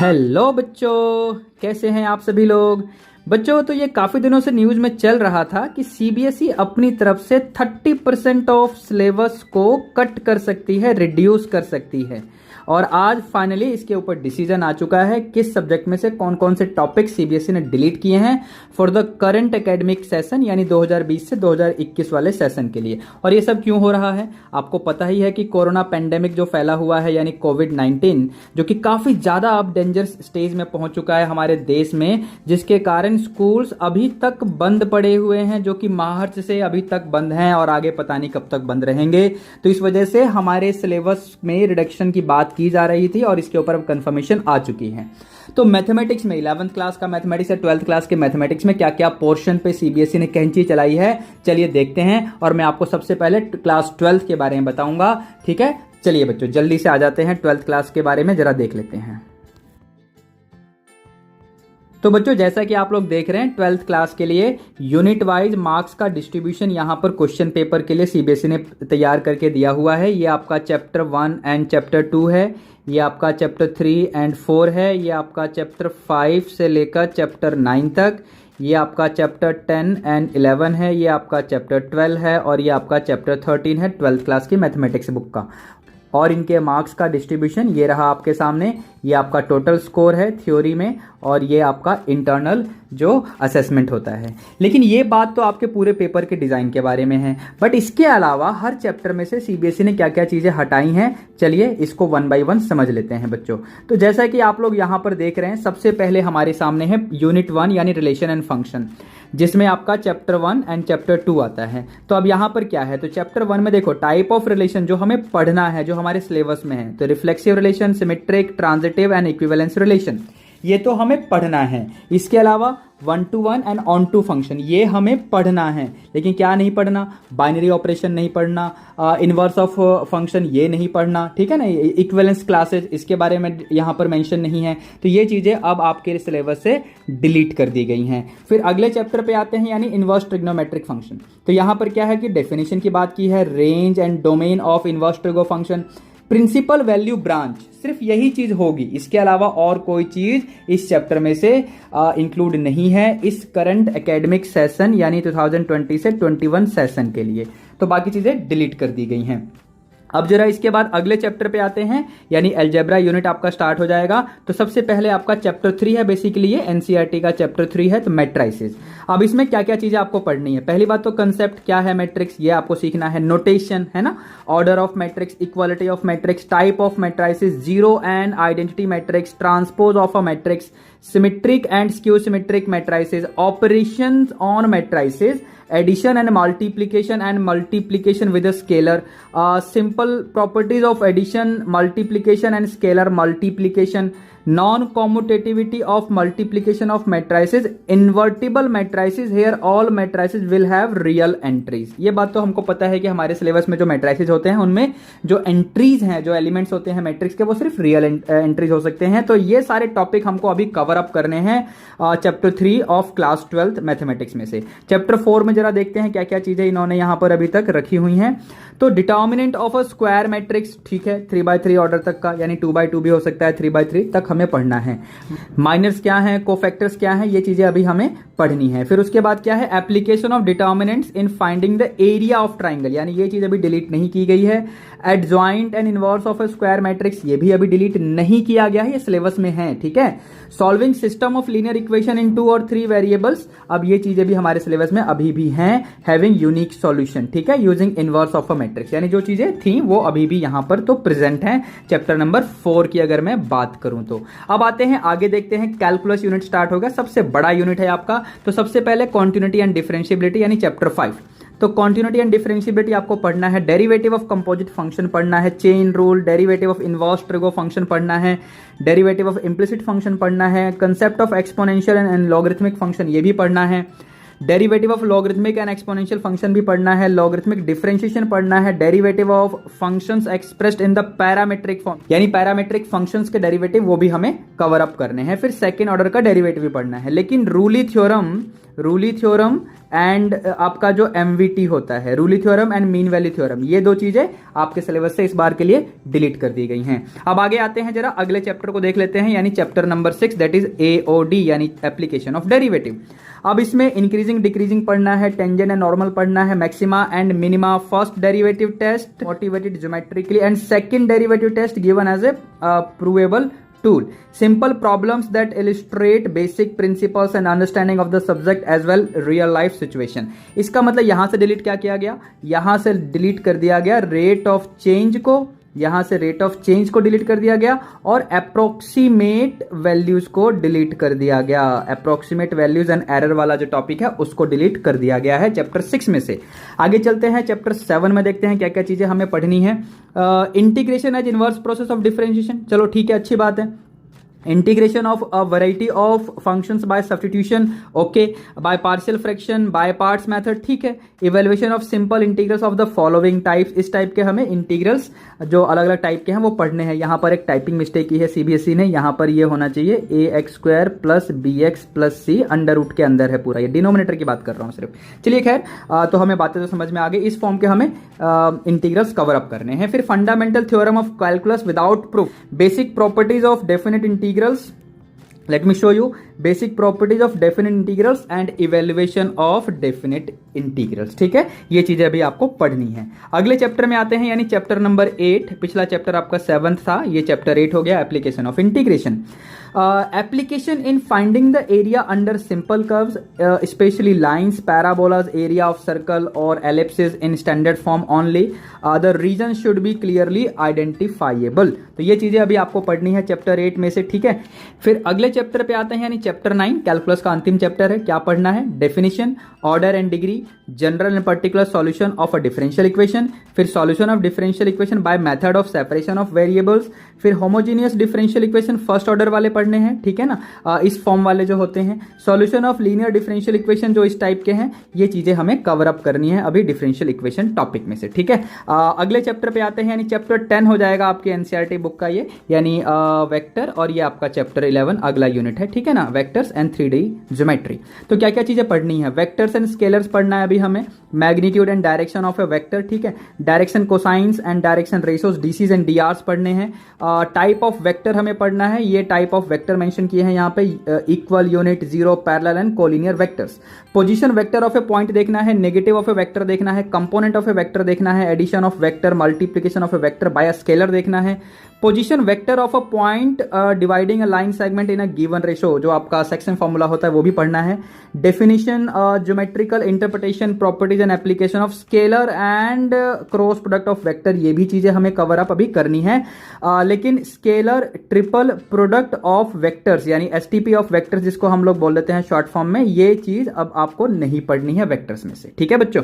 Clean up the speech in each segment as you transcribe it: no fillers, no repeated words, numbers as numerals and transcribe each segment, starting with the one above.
Hello बच्चों, कैसे हैं आप सभी लोग। बच्चों, तो ये काफ़ी दिनों से न्यूज़ में चल रहा था कि सीबीएसई अपनी तरफ से 30% ऑफ सिलेबस को कट कर सकती है, रिड्यूस कर सकती है। और आज फाइनली इसके ऊपर डिसीजन आ चुका है किस सब्जेक्ट में से कौन कौन से टॉपिक सीबीएसई ने डिलीट किए हैं for the current academic session, यानी 2020 से 2021 वाले सेशन के लिए। और ये सब क्यों हो रहा है, आपको पता ही है कि कोरोना पेंडेमिक जो फैला हुआ है, यानी कोविड-19, जो कि काफ़ी ज़्यादा अब डेंजर स्टेज में पहुंच चुका है हमारे देश में, जिसके कारण स्कूल्स अभी तक बंद पड़े हुए हैं, जो कि मार्च से अभी तक बंद हैं और आगे पता नहीं कब तक बंद रहेंगे। तो इस वजह से हमारे सिलेबस में रिडक्शन की बात की जा रही थी और इसके ऊपर अब कंफर्मेशन आ चुकी है। तो मैथमेटिक्स में 11th क्लास का मैथमेटिक्स या 12th क्लास के मैथमेटिक्स में क्या क्या पोर्शन पे सीबीएसई ने कैंची चलाई है, चलिए देखते हैं। और मैं आपको सबसे पहले क्लास 12th के बारे में बताऊंगा, ठीक है। चलिए बच्चों, जल्दी से आ जाते हैं 12th क्लास के बारे में जरा देख लेते हैं। तो बच्चों, जैसा कि आप लोग देख रहे हैं 12th क्लास के लिए यूनिट वाइज मार्क्स का डिस्ट्रीब्यूशन यहाँ पर क्वेश्चन पेपर के लिए सीबीएसई ने तैयार करके दिया हुआ है। ये आपका चैप्टर 1 एंड चैप्टर 2 है, ये आपका चैप्टर 3 एंड 4 है, ये आपका चैप्टर 5 से लेकर चैप्टर 9 तक, ये आपका चैप्टर 10 एंड 11 है, ये आपका चैप्टर 12 है और ये आपका चैप्टर 13 है 12th क्लास की मैथमेटिक्स बुक का। और इनके मार्क्स का डिस्ट्रीब्यूशन ये रहा आपके सामने। ये आपका टोटल स्कोर है थ्योरी में और ये आपका इंटरनल जो असेसमेंट होता है। लेकिन ये बात तो आपके पूरे पेपर के डिज़ाइन के बारे में है, बट इसके अलावा हर चैप्टर में से सीबीएसई ने क्या क्या चीज़ें हटाई हैं, चलिए इसको वन बाय वन समझ लेते हैं बच्चों। तो जैसा कि आप लोग यहाँ पर देख रहे हैं, सबसे पहले हमारे सामने है यूनिट 1 यानी रिलेशन एंड फंक्शन, जिसमें आपका चैप्टर 1 एंड चैप्टर 2 आता है। तो अब यहाँ पर क्या है, तो चैप्टर 1 में देखो टाइप ऑफ रिलेशन जो हमें पढ़ना है, जो हमारे सिलेबस में है, तो reflexive relation, symmetric, transitive and equivalence relation, ये तो हमें पढ़ना है। इसके अलावा 1 to 1 and onto function, ये हमें पढ़ना है। लेकिन क्या नहीं पढ़ना, बाइनरी ऑपरेशन नहीं पढ़ना, इनवर्स ऑफ फंक्शन ये नहीं पढ़ना, ठीक है ना। इक्विवेलेंस क्लासेज, इसके बारे में यहाँ पर मेंशन नहीं है। तो ये चीज़ें अब आपके सिलेबस से डिलीट कर दी गई हैं। फिर अगले चैप्टर पे आते हैं, यानी इनवर्स ट्रिग्नोमेट्रिक फंक्शन। तो यहाँ पर क्या है कि डेफिनेशन की बात की है, range and domain of inverse trigo function, principal value branch, सिर्फ यही चीज होगी, इसके अलावा और कोई चीज इस चैप्टर में से इंक्लूड नहीं है इस करंट एकेडमिक सेशन यानी 2020 से 21 सेशन के लिए। तो बाकी चीजें डिलीट कर दी गई हैं। अब जरा इसके बाद अगले चैप्टर पे आते हैं, यानी अलजेब्रा यूनिट आपका स्टार्ट हो जाएगा। तो सबसे पहले आपका चैप्टर 3 है, बेसिकली ये एनसीईआरटी का चैप्टर 3 है, तो मैट्राइसेस। अब इसमें क्या क्या चीजें आपको पढ़नी है, पहली बात तो कंसेप्ट क्या है मैट्रिक्स, ये आपको सीखना है। नोटेशन है ना, order of matrix, equality of matrix, type of matrices, zero and identity matrix, transpose of a matrix, symmetric and skew symmetric matrices, operations on matrices, addition and multiplication with a scalar, simple properties of addition, multiplication and scalar multiplication, non-commutativity of multiplication of matrices, invertible matrices, here all matrices will have real entries। ये बात तो हमको पता है कि हमारे syllabus में जो matrices होते हैं उनमें जो एंट्रीज हैं, जो एलिमेंट्स होते हैं मैट्रिक्स के, वो सिर्फ रियल एंट्रीज हो सकते हैं। तो ये सारे टॉपिक हमको अभी कवर अप करने हैं chapter 3 of class 12th mathematics में से। चैप्टर 4 में जरा देखते हैं क्या क्या चीजें इन्होंने यहां पर अभी तक रखी हुई हैं। तो determinant of a square matrix, ठीक है, 3x3 ऑर्डर तक का, यानी 2x2 भी हो सकता है, 3x3 तक हमें पढ़ना है। माइनर्स क्या है, कोफैक्टर्स क्या है, ये चीजें अभी हमें पढ़नी है। फिर उसके बाद क्या है, application of determinants in finding the area of triangle, यानी ये चीज अभी डिलीट नहीं की गई है। Adjoint and inverse of a square matrix, ये भी अभी डिलीट नहीं किया गया है, ये सिलेबस में है, ठीक है। Solving system of linear equation in 2 और 3 वेरिएबल्स, अब ये चीजें भी हमारे सिलेबस में अभी भी हैं। हैविंग यूनिक सॉल्यूशन, ठीक है, using inverse of a matrix, यानी जो चीजें थी वो अभी भी यहां पर तो प्रेजेंट हैं। चैप्टर नंबर 4 की अगर मैं बात करूं तो अब आते हैं आगे, देखते हैं कैलकुलस यूनिट स्टार्ट होगा, सबसे बड़ा यूनिट है आपका। तो सबसे पहले कॉन्टिन्यूटी एंड डिफरेंशिएबिलिटी यानी चैप्टर 5। तो कॉन्टिन्यूटी एंड डिफरेंशिएबिलिटी आपको पढ़ना है, डेरिवेटिव ऑफ कंपोजिट फंक्शन पढ़ना है, chain rule, derivative of inverse trigo function पढ़ना है, डेरिवेटिव ऑफ इम्प्लिसिट फंक्शन पढ़ना है, concept of exponential and logarithmic function ये भी पढ़ना है, derivative of logarithmic and exponential function भी पढ़ना है, लॉगरिथमिक डिफरेंशिएशन पढ़ना है, derivative of functions expressed in the parametric form, यानी पैरामेट्रिक फंक्शंस के डेरिवेटिव वो भी हमें कवर अप करने हैं। फिर सेकंड ऑर्डर का डेरिवेटिव भी पढ़ना है। लेकिन Rolle theorem Rolle theorem and आपका जो MVT होता है, Rolle theorem and mean value theorem, ये दो चीजें आपके सिलेबस से इस बार के लिए डिलीट कर दी गई हैं। अब आगे आते हैं, जरा अगले चैप्टर को देख लेते हैं, यानी chapter number 6 that is AOD यानी एप्लीकेशन ऑफ डेरिवेटिव। अब इसमें इंक्रीजिंग डिक्रीजिंग पढ़ना है, टेंजेंट एंड नॉर्मल पढ़ना है, maxima and minima, first derivative test motivated geometrically and second derivative test given as a provable tool, simple problems that illustrate basic principles and understanding of the subject as well real life situation। इसका मतलब यहां से delete क्या किया गया, यहां से delete कर दिया गया रेट ऑफ चेंज को, यहां से रेट ऑफ चेंज को डिलीट कर दिया गया और अप्रोक्सीमेट वैल्यूज को डिलीट कर दिया गया। अप्रोक्सीमेट वैल्यूज एंड एरर वाला जो टॉपिक है उसको डिलीट कर दिया गया है चैप्टर 6 में से। आगे चलते हैं चैप्टर 7 में, देखते हैं क्या क्या चीजें हमें पढ़नी है। Integration as inverse process of differentiation, चलो ठीक है, अच्छी बात है। Integration of a variety of functions by substitution, okay, by partial fraction, by parts method, ठीक है। Evaluation of simple integrals of the following types, इस टाइप के हमें इंटीग्रल्स जो अलग अलग टाइप के हैं वो पढ़ने हैं। यहां पर एक टाइपिंग मिस्टेक की है CBSE ने, यहां पर ये होना चाहिए ax² plus bx plus c under root के अंदर है पूरा, ये डिनोमिनेटर की बात कर रहा हूं सिर्फ। चलिए खैर, तो हमें बातें तो समझ में आ गई, इस फॉर्म के हमें इंटीग्रल्स कवर अप करने हैं। फिर fundamental theorem of calculus without proof, basic properties of definite integrals, let me show you basic properties of definite integrals and evaluation of definite integrals, ठीक है, ये चीजें अभी आपको पढ़नी है। अगले चैप्टर में आते हैं, यानी चैप्टर नंबर 8, पिछला चैप्टर आपका 7 था, ये चैप्टर 8 हो गया, application of integration. Application in finding the area under simple curves, specially lines, parabolas, area of circle और ellipses in standard form only, the region should be clearly identifiable. तो ये चीजें अभी आपको पढ़नी है चैप्टर 8 में से, ठीक है। फिर अगले चैप्टर पे आते हैं, यानी चैप्टर 9, कैलकुलस का अंतिम चैप्टर है। क्या पढ़ना है, definition, order and degree, general and particular solution of a differential equation, फिर solution of differential equation by method of separation of variables, फिर homogeneous differential equation first order वाले पढ़ने हैं, ठीक है ना, इस फॉर्म वाले जो होते हैं, solution of linear differential equation जो इस टाइप के हैं, ये चीजें हमें कवर अप करनी है अभी डिफरेंशियल इक्वेशन टॉपिक में से, ठीक है। अगले चैप्टर पे आते हैं, यानी चैप्टर 10 हो जाएगा आपकी NCERT बुक का ये, यानी वेक्टर, और ये आपका चैप्टर 11 अगला यूनिट है, ठीक है ना, वेक्टर्स एंड 3D ज्योमेट्री। तो क्या क्या चीजें पढ़नी है, वेक्टर्स एंड स्केलर्स पढ़ना है अभी हमें, magnitude and direction of a vector, ठीक है, direction cosines and direction ratios, DCs and DRs पढ़ने हैं। टाइप ऑफ वेक्टर हमें पढ़ना है, ये टाइप ऑफ वेक्टर मेंशन किए हैं यहाँ पे, equal, unit, zero, parallel and collinear vectors. Position vector of A point देखना है, नेगेटिव ऑफ ए वेक्टर देखना है, कंपोनेंट ऑफ ए वेक्टर देखना है, addition of vector, multiplication of a vector by a scalar देखना है, position vector of a point dividing a line segment in a given ratio, जो आपका section formula होता है वो भी पढ़ना है। Definition, geometrical interpretation, properties and application of scalar and cross product of vector, ये भी चीजें हमें कवर अप अभी करनी है। लेकिन scalar triple product of vectors यानी STP ऑफ वेक्टर्स, जिसको हम लोग बोल देते हैं शॉर्ट फॉर्म में, ये चीज अब आपको नहीं पढ़नी है वेक्टर्स में से, ठीक है बच्चों।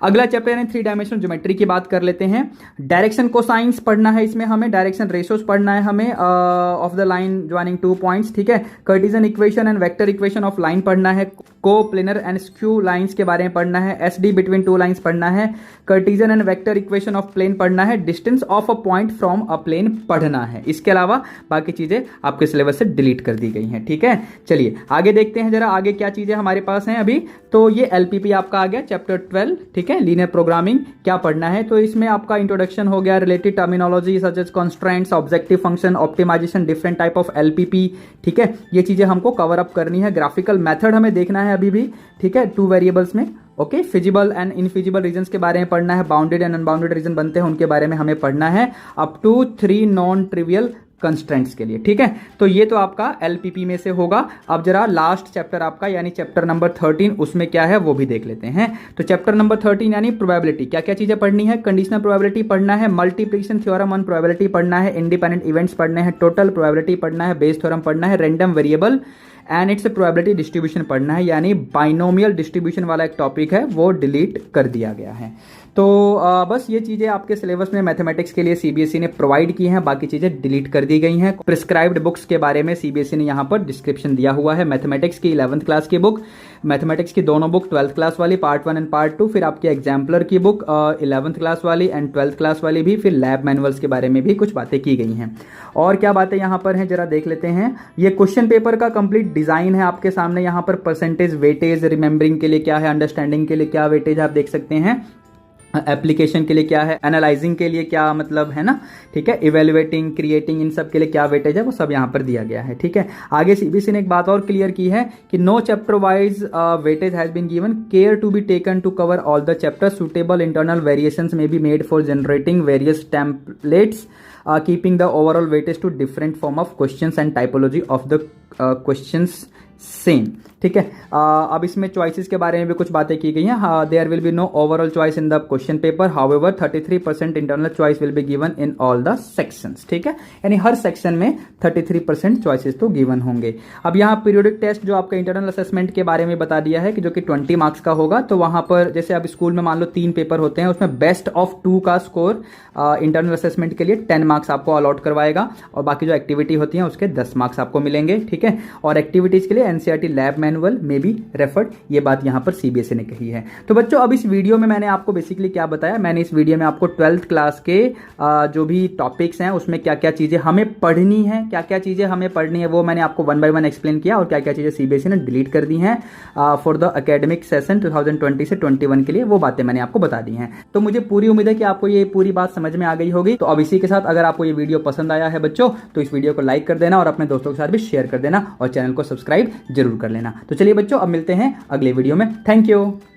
अगला चैप्टर यानी 3 डायमेंशनल ज्योमेट्री की बात कर लेते हैं। डायरेक्शन कोसाइंस पढ़ना है इसमें हमें, डायरेक्शन रेशियोज पढ़ना है हमें of the line joining 2 points, ठीक है। Cartesian equation and vector equation of line पढ़ना है, को प्लेनर एंड स्क्यू लाइंस के बारे में पढ़ना है, SD बिटवीन 2 लाइंस पढ़ना है, Cartesian and vector equation of plane पढ़ना है, distance of a point from a plane पढ़ना है। इसके अलावा बाकी चीजें आपके सिलेबस से डिलीट कर दी गई हैं, ठीक है। चलिए आगे देखते हैं जरा, आगे क्या चीजें हमारे पास हैं अभी। तो ये LPP आपका आ गया चैप्टर 12, ठीक है, लीनियर प्रोग्रामिंग क्या पढ़ना है, तो इसमें आपका इंट्रोडक्शन हो गया, related terminology such as constraints, objective function, optimization, different type of LPP, ठीक है, ये चीजें हमको कवर अप करनी है। ग्राफिकल मेथड हमें देखना है अभी भी, ठीक है, 2 वेरिएबल्स में, okay. Feasible and infeasible regions के बारे में पढ़ना है, बाउंडेड एंड अनबाउंडेड रीजन बनते हैं उनके बारे में हमें पढ़ना है, up to 3 non trivial constraints के लिए, ठीक है। तो ये तो आपका LPP में से होगा। अब जरा लास्ट चैप्टर आपका यानी चैप्टर नंबर 13, उसमें क्या है वो भी देख लेते हैं। तो चैप्टर नंबर 13 यानी प्रोबेबिलिटी, क्या क्या चीजें पढ़नी है, कंडीशनल प्रोबेबिलिटी पढ़ना है, मल्टीप्लिकेशन थ्योरम ऑन प्रोबेबिलिटी पढ़ना है, इंडिपेंडेंट इवेंट्स पढ़ने हैं, टोटल प्रोबेबिलिटी पढ़ना है, बेस थ्योरम पढ़ना है, random variable and it's probability distribution पढ़ना है, यानी बाइनोमियल डिस्ट्रीब्यूशन वाला एक टॉपिक है वो डिलीट कर दिया गया है। तो बस ये चीजें आपके सिलेबस में मैथमेटिक्स के लिए CBSE ने प्रोवाइड की हैं, बाकी चीजें डिलीट कर दी गई हैं। प्रिस्क्राइब्ड बुक्स के बारे में CBSE ने यहाँ पर डिस्क्रिप्शन दिया हुआ है, मैथमेटिक्स की 11th क्लास की बुक, मैथमेटिक्स की दोनों बुक 12th क्लास वाली पार्ट 1 एंड पार्ट 2, फिर आपकी एग्जाम्पलर की बुक 11th क्लास वाली एंड 12th क्लास वाली भी, फिर लैब मैनुअल्स के बारे में भी कुछ बातें की गई हैं। और क्या बातें यहाँ पर हैं जरा देख लेते हैं। ये क्वेश्चन पेपर का कंप्लीट डिजाइन है आपके सामने। यहाँ पर परसेंटेज, वेटेज, रिमेंबरिंग के लिए क्या है, अंडरस्टैंडिंग के लिए क्या वेटेज आप देख सकते हैं, एप्लीकेशन के लिए क्या है, एनालाइजिंग के लिए क्या मतलब है ना, ठीक है, इवेल्युएटिंग, क्रिएटिंग, इन सब के लिए क्या वेटेज है वो सब यहाँ पर दिया गया है, ठीक है। आगे सीबीएसई ने एक बात और क्लियर की है कि no chapter wise weightage has been given, care to be taken to cover all the chapters, suitable internal variations में be made for generating various templates, keeping the overall weightage to different form of questions and typology of the questions same, ठीक है। अब इसमें choices के बारे में भी कुछ बातें की गई हैं। There will be no overall choice in the question paper, however 33% internal choice will be given in all the sections, ठीक है। यानी हर सेक्शन में 33% चॉइसेस तो गिवन होंगे। अब यहाँ पीरियोडिक टेस्ट जो आपका इंटरनल असेसमेंट के बारे में बता दिया है कि जो कि 20 मार्क्स का होगा। तो वहां पर जैसे अब स्कूल में मान लो 3 पेपर होते हैं, उसमें बेस्ट ऑफ 2 का स्कोर इंटरनल असेसमेंट के लिए 10 मार्क्स आपको अलॉट करवाएगा, और बाकी जो एक्टिविटी होती है उसके 10 मार्क्स आपको मिलेंगे, ठीक है। और एक्टिविटीज के लिए एनसीईआरटी लैब मैनुअल में भी रेफर्ड, ये बात यहां पर सीबीएसई ने कही है। तो बच्चों अब इस वीडियो में मैंने आपको बेसिकली क्या बताया, मैंने इस वीडियो में आपको 12th क्लास के जो भी टॉपिक्स हैं उसमें क्या क्या चीजें हमें पढ़नी है, क्या क्या चीजें हमें पढ़नी है वो मैंने आपको 1 बाय 1 एक्सप्लेन किया, और क्या क्या चीजें सीबीएसई ने डिलीट कर दी हैं फॉर द एकेडमिक सेशन 2020 से 21 के लिए, वो बातें मैंने आपको बता दी हैं। तो मुझे पूरी उम्मीद है कि आपको ये पूरी बात समझ में आ गई होगी। तो अब इसी के साथ अगर आपको ये वीडियो पसंद आया है बच्चों, तो इस वीडियो को लाइक कर देना और अपने दोस्तों के साथ भी शेयर कर देना, और चैनल को सब्सक्राइब जरूर कर लेना। तो चलिए बच्चों अब मिलते हैं अगले वीडियो में। Thank you.